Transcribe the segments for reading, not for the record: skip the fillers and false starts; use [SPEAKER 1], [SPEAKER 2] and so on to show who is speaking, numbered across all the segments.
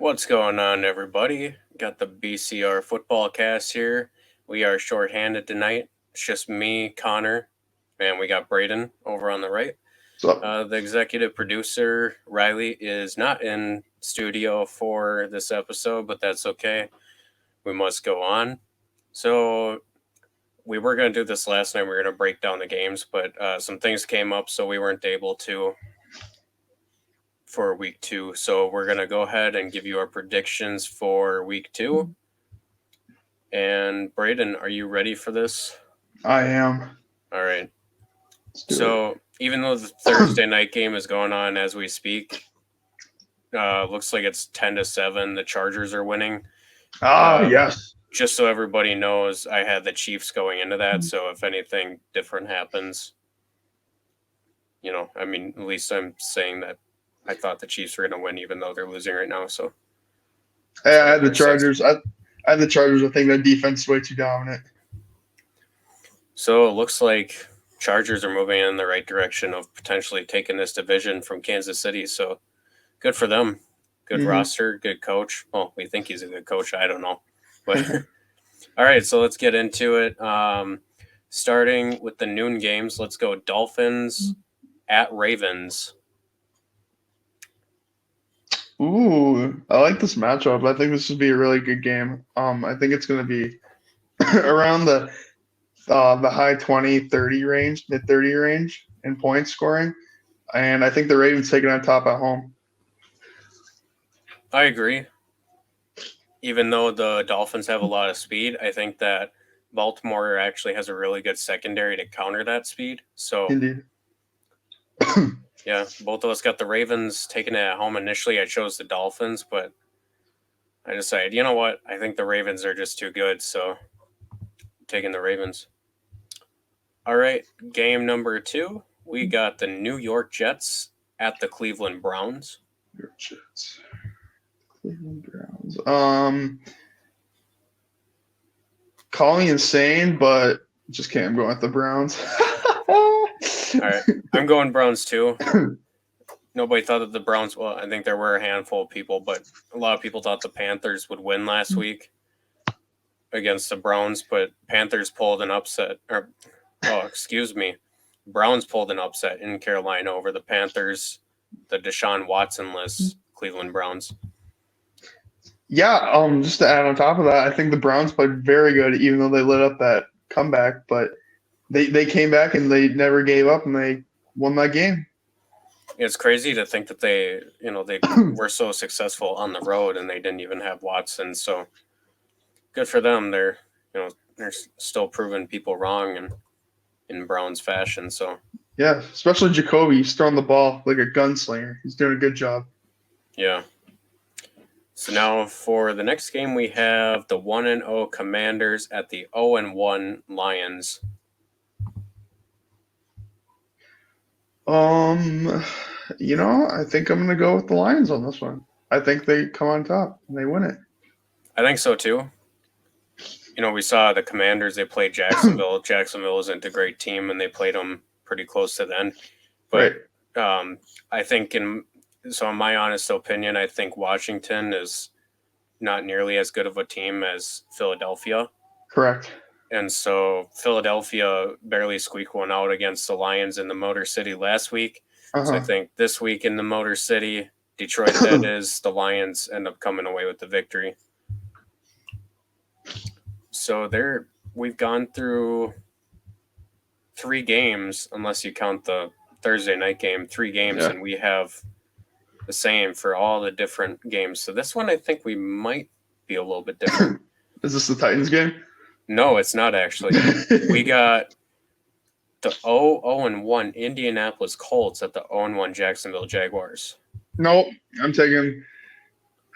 [SPEAKER 1] What's going on, everybody? Got the BCR Football Cast here. We are shorthanded tonight. It's just me, Connor, and we got Braden over on the right. The executive producer, Riley, is not in studio for this episode, but that's okay. We must go on. So, we were going to do this last night. We were going to break down the games, but some things came up, so we weren't able to for week 2. So we're going to go ahead and give you our predictions for week 2. And Braden, are you ready for this?
[SPEAKER 2] I am.
[SPEAKER 1] All right. So even though the Thursday night game is going on as we speak, looks like it's 10-7. The Chargers are winning.
[SPEAKER 2] Yes.
[SPEAKER 1] Just so everybody knows, I had the Chiefs going into that. So if anything different happens, at least I'm saying that I thought the Chiefs were going to win, even though they're losing right now. So
[SPEAKER 2] I had the Chargers. I had the Chargers. I think their defense is way too dominant.
[SPEAKER 1] So it looks like Chargers are moving in the right direction of potentially taking this division from Kansas City. So good for them. Good roster, good coach. Well, we think he's a good coach. I don't know. But all right, so let's get into it. Starting with the noon games, let's go Dolphins at Ravens.
[SPEAKER 2] Ooh, I like this matchup. I think this would be a really good game. I think it's going to be around the high 20, 30 range, mid 30 range in points scoring. And I think the Ravens taking on top at home.
[SPEAKER 1] I agree. Even though the Dolphins have a lot of speed, I think that Baltimore actually has a really good secondary to counter that speed. So,
[SPEAKER 2] indeed.
[SPEAKER 1] Yeah, both of us got the Ravens taking it at home. Initially, I chose the Dolphins, but I decided, you know what? I think the Ravens are just too good, so I'm taking the Ravens. All right, game number 2. We got the New York Jets at the Cleveland Browns.
[SPEAKER 2] New York Jets. Cleveland Browns. Call me insane, but just can't. I'm going with the Browns.
[SPEAKER 1] All right, I'm going Browns too. Nobody thought that the Browns. Well, I think there were a handful of people, but a lot of people thought the Panthers would win last week against the Browns. But Panthers pulled an upset. Browns pulled an upset in Carolina over the Panthers, the Deshaun Watson-less Cleveland Browns.
[SPEAKER 2] Yeah, just to add on top of that, I think the Browns played very good, even though they lit up that comeback. But they came back and they never gave up, and they won that game.
[SPEAKER 1] It's crazy to think that they were so successful on the road and they didn't even have Watson. So good for them. They're still proving people wrong in Browns fashion. So
[SPEAKER 2] yeah, especially Jacoby. He's throwing the ball like a gunslinger. He's doing a good job.
[SPEAKER 1] Yeah. So now for the next game, we have the 1-0 Commanders at the 0-1 Lions.
[SPEAKER 2] I think I'm going to go with the Lions on this one. I think they come on top and they win it.
[SPEAKER 1] I think so too. We saw the Commanders, they played Jacksonville. Jacksonville isn't a great team, and they played them pretty close to the end. But right. I think in my honest opinion, I think Washington is not nearly as good of a team as Philadelphia.
[SPEAKER 2] Correct.
[SPEAKER 1] And so Philadelphia barely squeaked one out against the Lions in the Motor City last week. So I think this week in the Motor City, Detroit, that is, the Lions end up coming away with the victory. So we've gone through 3 games, unless you count the Thursday night game, 3 games, and we have the same for all the different games. So this one, I think we might be a little bit different.
[SPEAKER 2] Is this the Titans game?
[SPEAKER 1] No, it's not actually. We got the 0-1 Indianapolis Colts at the 0-1 Jacksonville Jaguars.
[SPEAKER 2] Nope, I'm taking.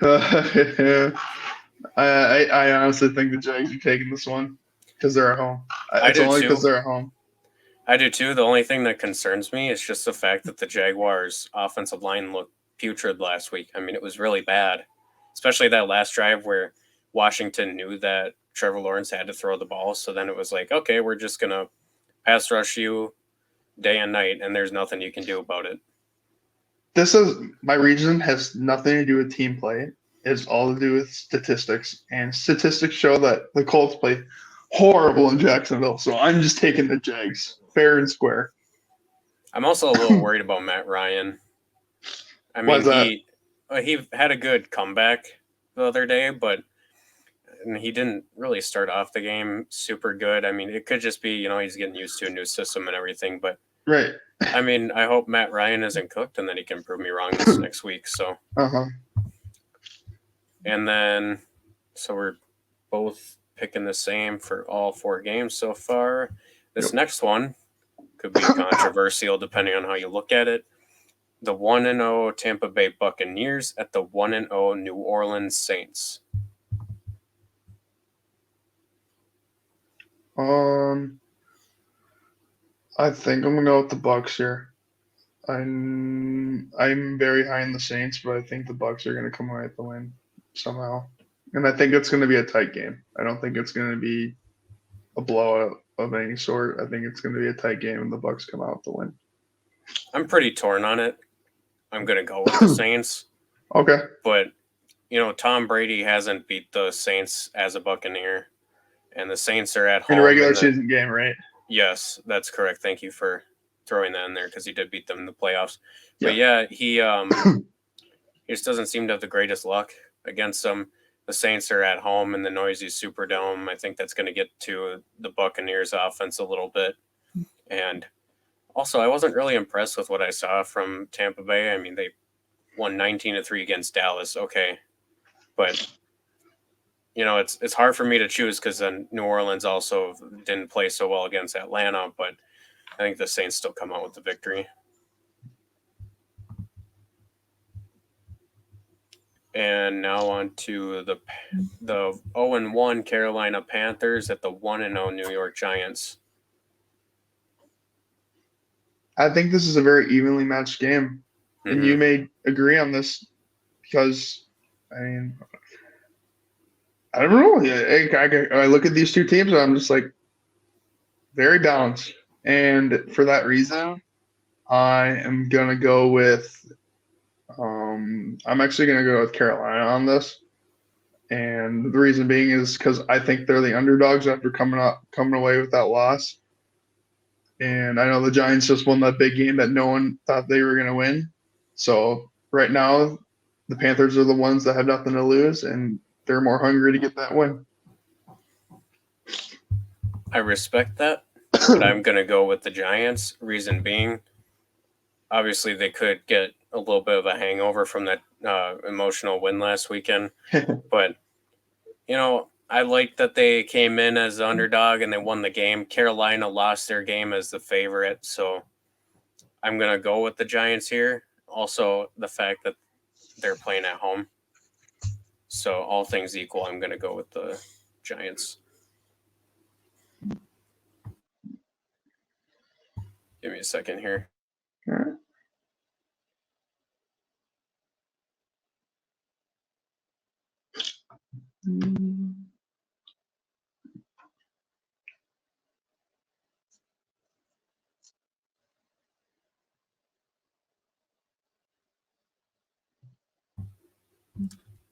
[SPEAKER 2] I honestly think the Jags are taking this one because they're at home. It's only because they're at home.
[SPEAKER 1] I do too. The only thing that concerns me is just the fact that the Jaguars' offensive line looked putrid last week. I mean, it was really bad, especially that last drive where Washington knew that Trevor Lawrence had to throw the ball. So then it was like, okay, we're just going to pass rush you day and night, and there's nothing you can do about it.
[SPEAKER 2] My reason has nothing to do with team play. is all to do with statistics, and statistics show that the Colts play horrible in Jacksonville. So I'm just taking the Jags, fair and square.
[SPEAKER 1] I'm also a little worried about Matt Ryan. I mean, he had a good comeback the other day, but he didn't really start off the game super good. I mean, it could just be, he's getting used to a new system and everything. But
[SPEAKER 2] right.
[SPEAKER 1] I mean, I hope Matt Ryan isn't cooked and that he can prove me wrong this next week. So. And then, so we're both picking the same for all 4 games so far. This next one could be controversial depending on how you look at it. The 1-0 Tampa Bay Buccaneers at the 1-0 New Orleans Saints.
[SPEAKER 2] I think I'm gonna go with the Bucs here. I'm very high in the Saints, but I think the Bucs are gonna come away with the win somehow. And I think it's gonna be a tight game. I don't think it's gonna be a blowout of any sort. I think it's gonna be a tight game and the Bucs come out with the win.
[SPEAKER 1] I'm pretty torn on it. I'm gonna go with the Saints.
[SPEAKER 2] Okay.
[SPEAKER 1] But Tom Brady hasn't beat the Saints as a Buccaneer. And the Saints are at home.
[SPEAKER 2] In a regular season game, right?
[SPEAKER 1] Yes, that's correct. Thank you for throwing that in there because he did beat them in the playoffs. But yeah, he just doesn't seem to have the greatest luck against them. The Saints are at home in the noisy Superdome. I think that's going to get to the Buccaneers offense a little bit. And also, I wasn't really impressed with what I saw from Tampa Bay. I mean, they won 19-3 against Dallas. Okay. But it's hard for me to choose because then New Orleans also didn't play so well against Atlanta, but I think the Saints still come out with the victory. And now on to the 0-1 Carolina Panthers at the 1-0 New York Giants.
[SPEAKER 2] I think this is a very evenly matched game. Mm-hmm. And you may agree on this because, I mean, I don't know. I look at these two teams and I'm just like, very balanced. And for that reason, I am going to go with I'm actually going to go with Carolina on this. And the reason being is because I think they're the underdogs after coming away with that loss. And I know the Giants just won that big game that no one thought they were going to win. So right now, the Panthers are the ones that have nothing to lose, and they're more hungry to get that win.
[SPEAKER 1] I respect that, but I'm going to go with the Giants. Reason being, obviously they could get a little bit of a hangover from that emotional win last weekend. But, I like that they came in as the underdog and they won the game. Carolina lost their game as the favorite, so I'm going to go with the Giants here. Also, the fact that they're playing at home. So all things equal, I'm going to go with the Giants. Give me a second here.
[SPEAKER 2] All right.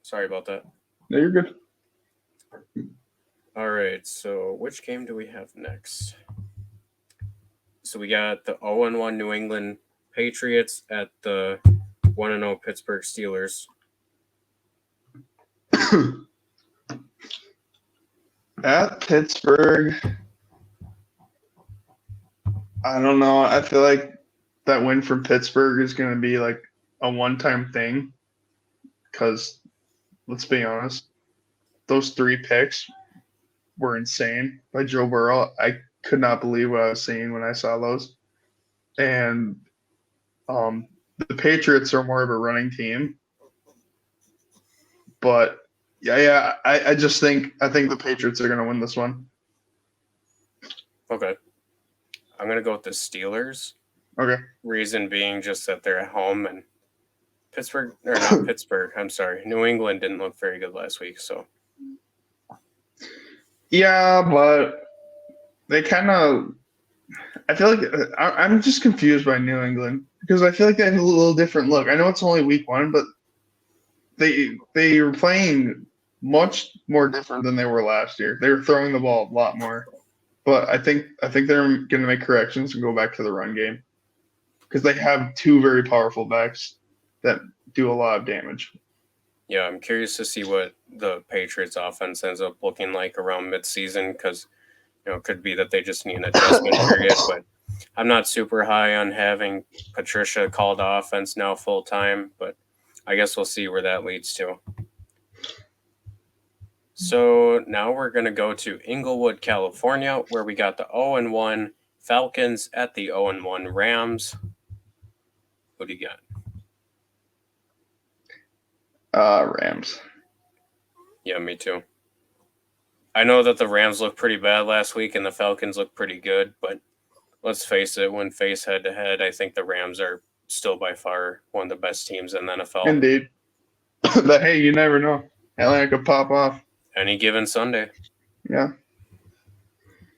[SPEAKER 1] Sorry about that.
[SPEAKER 2] No, you're good.
[SPEAKER 1] All right, so which game do we have next? So we got the 0-1 New England Patriots at the 1-0 Pittsburgh Steelers.
[SPEAKER 2] At Pittsburgh, I don't know. I feel like that win from Pittsburgh is going to be like a one-time thing because, let's be honest, those 3 picks were insane by Joe Burrow. I could not believe what I was seeing when I saw those. And the Patriots are more of a running team. But, I just think the Patriots are going to win this one.
[SPEAKER 1] Okay. I'm going to go with the Steelers.
[SPEAKER 2] Okay.
[SPEAKER 1] Reason being just that they're at home and New England didn't look very good last week, so.
[SPEAKER 2] Yeah, but they kind of – I feel like I'm just confused by New England because I feel like they have a little different look. I know it's only week 1, but they were playing much more different than they were last year. They were throwing the ball a lot more, but I think they're going to make corrections and go back to the run game because they have two very powerful backs that do a lot of damage.
[SPEAKER 1] Yeah, I'm curious to see what the Patriots offense ends up looking like around midseason because, it could be that they just need an adjustment period, but I'm not super high on having Patricia call the offense now full time, but I guess we'll see where that leads to. So now we're going to go to Inglewood, California, where we got the 0-1 Falcons at the 0-1 Rams. What do you
[SPEAKER 2] got? Rams.
[SPEAKER 1] Yeah, me too. I know that the Rams looked pretty bad last week and the Falcons look pretty good, but let's face it, when faced head-to-head, I think the Rams are still by far one of the best teams in the NFL.
[SPEAKER 2] Indeed. But hey, you never know. Atlanta could pop off.
[SPEAKER 1] Any given Sunday.
[SPEAKER 2] Yeah.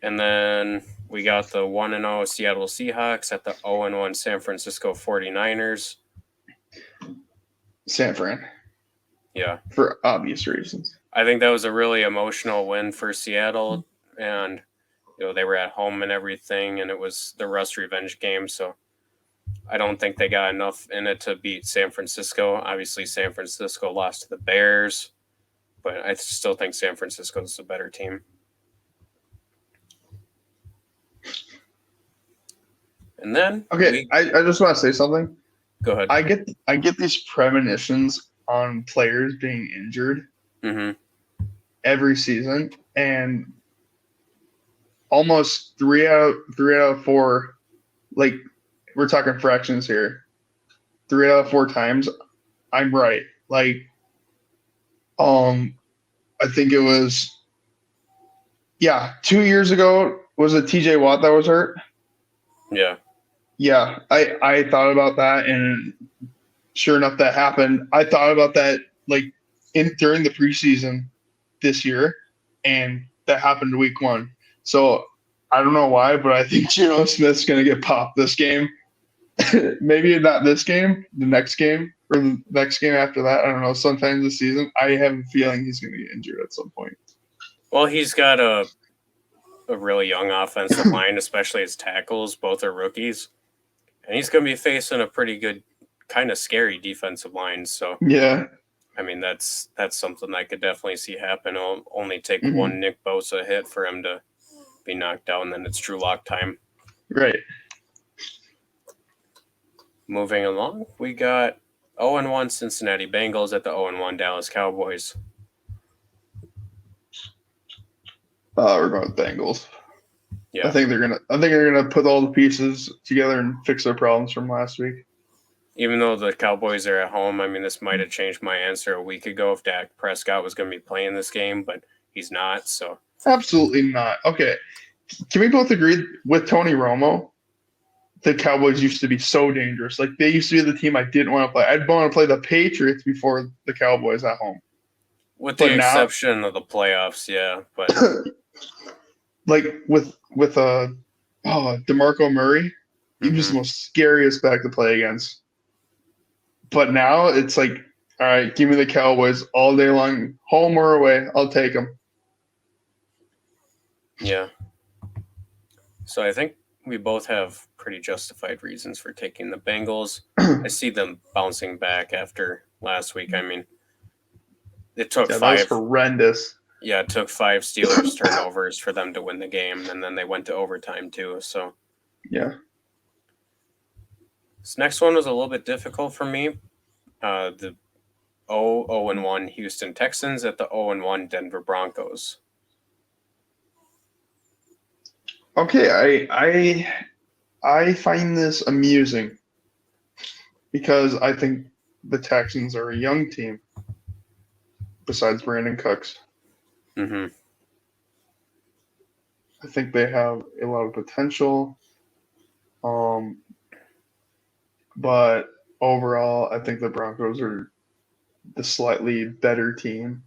[SPEAKER 1] And then we got the 1-0 Seattle Seahawks at the 0-1 San Francisco 49ers.
[SPEAKER 2] San Fran.
[SPEAKER 1] Yeah.
[SPEAKER 2] For obvious reasons.
[SPEAKER 1] I think that was a really emotional win for Seattle, and they were at home and everything, and it was the Russ revenge game, so I don't think they got enough in it to beat San Francisco. Obviously, San Francisco lost to the Bears, but I still think San Francisco is a better team. And then
[SPEAKER 2] I just want to say something.
[SPEAKER 1] Go ahead.
[SPEAKER 2] I get these premonitions on players being injured every season, and almost three out of four, like we're talking fractions here, 3 out of 4 times I'm right. Like, I think it was 2 years ago. Was it TJ Watt that was hurt? Yeah, I thought about that, and sure enough, that happened. I thought about that during the preseason this year, and that happened week 1. So I don't know why, but I think Geno Smith's going to get popped this game. Maybe not this game, the next game, or the next game after that. I don't know. Sometime this season, I have a feeling he's going to get injured at some point.
[SPEAKER 1] Well, he's got a really young offensive line, especially his tackles. Both are rookies. And he's going to be facing a pretty good, kind of scary defensive line. So,
[SPEAKER 2] yeah.
[SPEAKER 1] I mean, that's something I could definitely see happen. It'll only take one Nick Bosa hit for him to be knocked down, then it's Drew Lock time.
[SPEAKER 2] Right.
[SPEAKER 1] Moving along, we got 0-1 Cincinnati Bengals at the 0-1 Dallas Cowboys.
[SPEAKER 2] We're going with Bengals.
[SPEAKER 1] Yeah.
[SPEAKER 2] I think they're gonna put all the pieces together and fix their problems from last week.
[SPEAKER 1] Even though the Cowboys are at home, I mean, this might have changed my answer a week ago if Dak Prescott was going to be playing this game, but he's not. So
[SPEAKER 2] absolutely not. Okay, can we both agree with Tony Romo? The Cowboys used to be so dangerous. Like, they used to be the team I didn't want to play. I'd want to play the Patriots before the Cowboys at home.
[SPEAKER 1] With the exception of the playoffs, yeah. But
[SPEAKER 2] like with DeMarco Murray, he was the most scariest back to play against. But now it's like, all right, give me the Cowboys all day long, home or away. I'll take them.
[SPEAKER 1] Yeah. So I think we both have pretty justified reasons for taking the Bengals. I see them bouncing back after last week. I mean, it took 5.
[SPEAKER 2] That was horrendous.
[SPEAKER 1] Yeah, it took 5 Steelers turnovers for them to win the game, and then they went to overtime too. So
[SPEAKER 2] yeah.
[SPEAKER 1] This next one was a little bit difficult for me. The 0-1 Houston Texans at the 0-1 Denver Broncos.
[SPEAKER 2] Okay, I find this amusing because I think the Texans are a young team besides Brandon Cooks. I think they have a lot of potential. But overall, I think the Broncos are the slightly better team.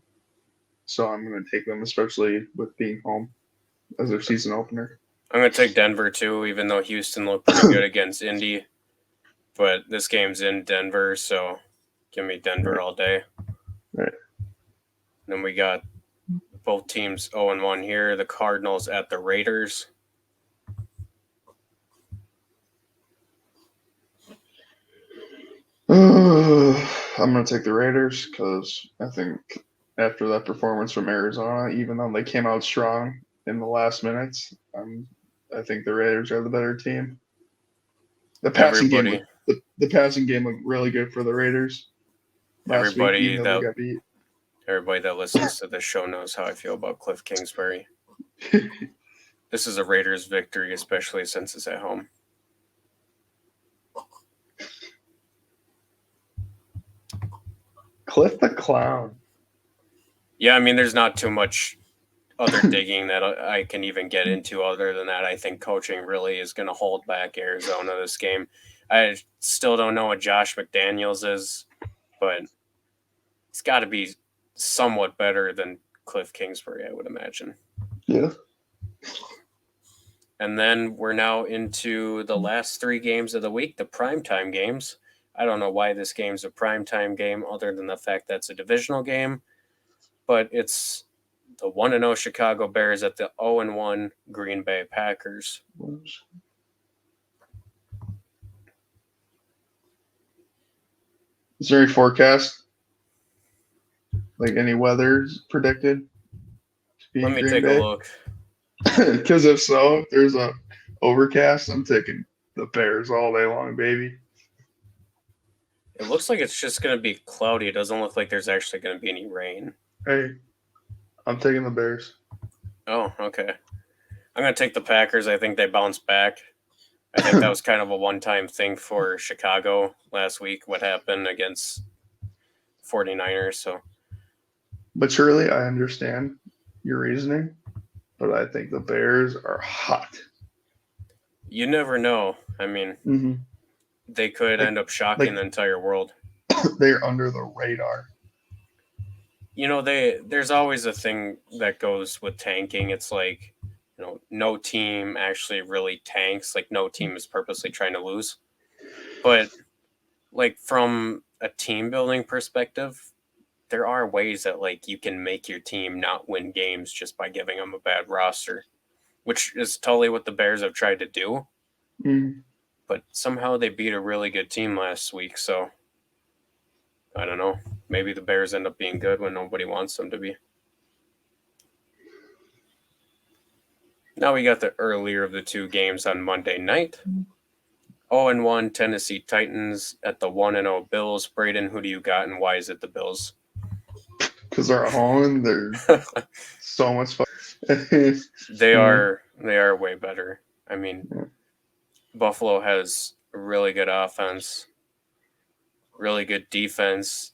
[SPEAKER 2] So I'm going to take them, especially with being home as their season opener.
[SPEAKER 1] I'm going to take Denver too, even though Houston looked pretty good against Indy. But this game's in Denver, so give me Denver all day.
[SPEAKER 2] Right.
[SPEAKER 1] Then we got both teams 0-1 here. The Cardinals at the Raiders.
[SPEAKER 2] I'm going to take the Raiders because I think after that performance from Arizona, even though they came out strong in the last minutes, I think the Raiders are the better team. The passing game looked really good for the Raiders last week, even though they got beat.
[SPEAKER 1] Everybody that listens to this show knows how I feel about Cliff Kingsbury. This is a Raiders victory, especially since it's at home.
[SPEAKER 2] Cliff the Clown.
[SPEAKER 1] Yeah, I mean, there's not too much other digging that I can even get into other than that. I think coaching really is going to hold back Arizona this game. I still don't know what Josh McDaniels is, but it's got to be somewhat better than Cliff Kingsbury, I would imagine.
[SPEAKER 2] Yeah.
[SPEAKER 1] And then we're now into the last 3 games of the week, the primetime games. I don't know why this game's a primetime game other than the fact that it's a divisional game, but it's the 1-0 Chicago Bears at the 0-1 Green Bay Packers.
[SPEAKER 2] Is there any forecast? Like any weather predicted?
[SPEAKER 1] Let me take a look.
[SPEAKER 2] Because if so, if there's a overcast, I'm taking the Bears all day long, baby.
[SPEAKER 1] It looks like it's just going to be cloudy. It doesn't look like there's actually going to be any rain.
[SPEAKER 2] Hey, I'm taking the Bears.
[SPEAKER 1] Oh, okay. I'm going to take the Packers. I think they bounce back. I think that was kind of a one-time thing for Chicago last week, what happened against 49ers. So,
[SPEAKER 2] but surely I understand your reasoning, but I think the Bears are hot.
[SPEAKER 1] You never know. I mean, they could end up shocking the entire world.
[SPEAKER 2] They're under the radar.
[SPEAKER 1] You know, there's always a thing that goes with tanking. It's like, you know, no team actually really tanks. Like, no team is purposely trying to lose. But, like, from a team building perspective, there are ways that, like, you can make your team not win games just by giving them a bad roster, which is totally what the Bears have tried to do. But somehow they beat a really good team last week, so I don't know. Maybe the Bears end up being good when nobody wants them to be. Now we got the earlier of the 2 games on Monday night. 0-1 Tennessee Titans at the 1-0 Bills. Braden, who do you got, and why is it the Bills?
[SPEAKER 2] Because they're at home. They're so much fun.
[SPEAKER 1] They are way better. I mean, Buffalo has a really good offense, really good defense.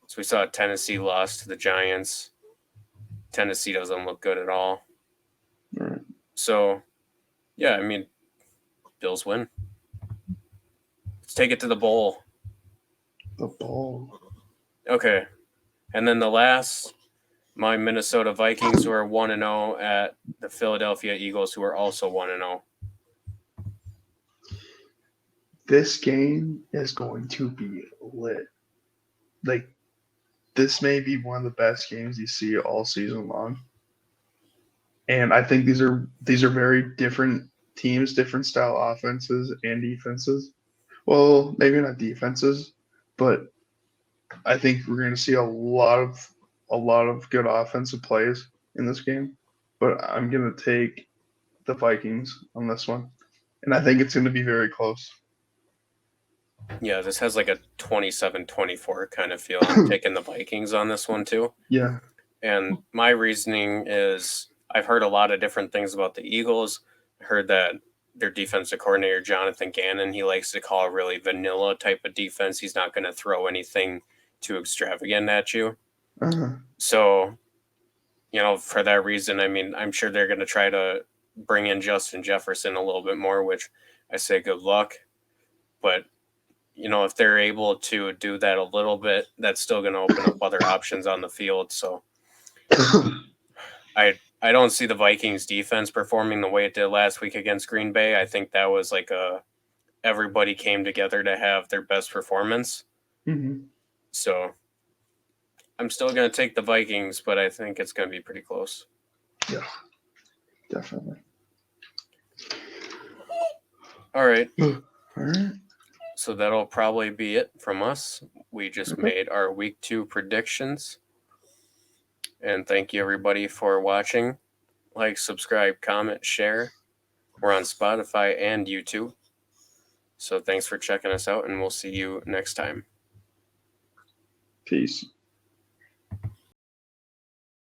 [SPEAKER 1] So we saw Tennessee lost to the Giants. Tennessee doesn't look good at all.
[SPEAKER 2] Right.
[SPEAKER 1] So, yeah, I mean, Bills win. Let's take it to the bowl.
[SPEAKER 2] The bowl.
[SPEAKER 1] Okay. And then the last, my Minnesota Vikings, who are 1-0 at the Philadelphia Eagles, who are also 1-0.
[SPEAKER 2] This game is going to be lit. Like, this may be one of the best games you see all season long. And I think these are very different teams, different style offenses and defenses. Well, maybe not defenses, but I think we're going to see a lot of good offensive plays in this game. But I'm going to take the Vikings on this one, and I think it's going to be very close.
[SPEAKER 1] Yeah, this has like a 27-24 kind of feel. I'm taking the Vikings on this one too.
[SPEAKER 2] Yeah.
[SPEAKER 1] And my reasoning is I've heard a lot of different things about the Eagles. I heard that their defensive coordinator, Jonathan Gannon, he likes to call a really vanilla type of defense. He's not going to throw anything too extravagant at you. So, you know, for that reason, I mean, I'm sure they're going to try to bring in Justin Jefferson a little bit more, which I say good luck. But, you know, if they're able to do that a little bit, that's still going to open up other options on the field. So I don't see the Vikings defense performing the way it did last week against Green Bay. I think that was like everybody came together to have their best performance. So I'm still going to take the Vikings, but I think it's going to be pretty close.
[SPEAKER 2] Yeah, definitely.
[SPEAKER 1] All right.
[SPEAKER 2] All right.
[SPEAKER 1] So that'll probably be it from us. We just made our week 2 predictions. And thank you, everybody, for watching. Like, subscribe, comment, share. We're on Spotify and YouTube. So thanks for checking us out, and we'll see you next time.
[SPEAKER 2] Peace.